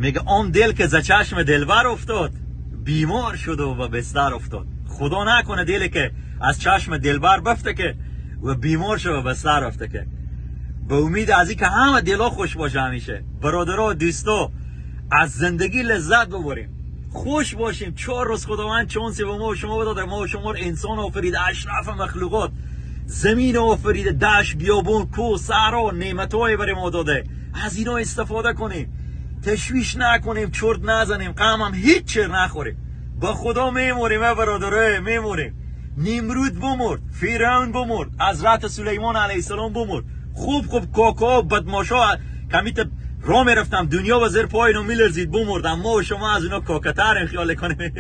میگه اون دل که ز چشم دلبر افتاد بیمار شد و به بستر افتاد. خدا نکنه دلی که از چشم دلبر بفته که و بیمار شد و بستر افته که. به امید از این که همه دلا خوش باشه، همیشه برادرها دوستا از زندگی لذت ببریم، خوش باشیم. 4 روز خداوند چانسی به ما و شما بداده. ما و شما انسان آفریده، اشرف مخلوقات، زمین آفریده، دشت، بیابون، کوه، صحرا، نعمت‌های برای ما داده. از اینا استفاده کنیم، تشویش نکنیم، چرت نزنیم، غم هم هیچ چیز نخوریم. با خدا میموریم برادرای، میموریم. نمرود بمرد، فرعون بمرد، حضرت سلیمان علیه السلام بمرد. خوب کاکا بدماشا کمیت را میرفتم دنیا و زیر پای اینا میلرزید بمردم. ما و شما از اینا کاکتر خیال کنیم.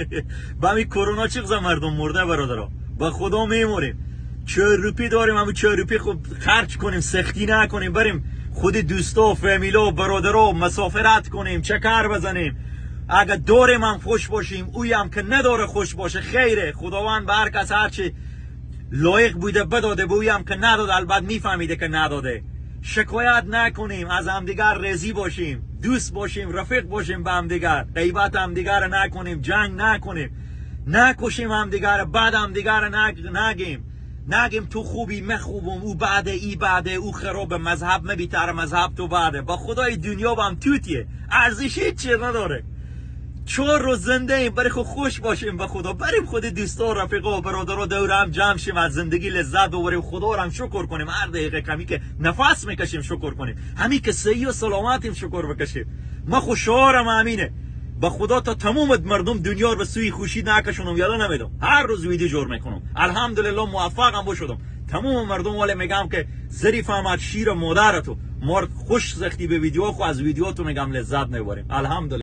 با همین کرونا چقدر مردم مرده برادرها. با خدا میموریم. 4 روپی داریم، همون 4 روپی خوب خرج کنیم، سختی نکنیم، بریم خود دوستا و فامیلا و برادرها مسافرت کنیم، چکر بزنیم. اگه داریم هم خوش باشیم، اوی هم که نداره خوش باشه خیره. خداوند به هر کس هرچی لایق بوده بداده، به اوی هم که نداده البته میفهمیده که نداده. شکایت نکنیم، از همدیگر راضی باشیم، دوست باشیم، رفیق باشیم به همدیگر، غیبت همدیگر نکنیم، جنگ نکنیم، نکشیم همدیگر، بعد همدیگر نگیم تو خوبی من خوبم، او بعده ای بعده، او خراب، مذهب من بیتر مذهب تو بعده. با خدای دنیا با هم توتیه، ارزش هیچ چیز نداره. 4 روز زنده ایم، برای خود خوش باشیم. به خدا بریم خود دوستا و رفیقا و برادرها دور هم جمع شیم، از زندگی لذت ببریم، خدا رو هم شکر کنیم. هر دقیقه کمی که نفس میکشیم شکر کنیم، همین که صحیح و سلامتیم شکر بکشیم. ما خوشحالم امینه. به خدا تا تمام مردم دنیا رو به سوی خوشی نکشونم یالا نمیدم. هر روز ویدیو جور میکنم، الحمدلله موفقم بشدم. تمام مردم ولی میگم که ظریف احمد شیر مادرتو مرد خوش زختی به ویدیو خو، از ویدیو تو میگم لذت میبریم. الحمدلله.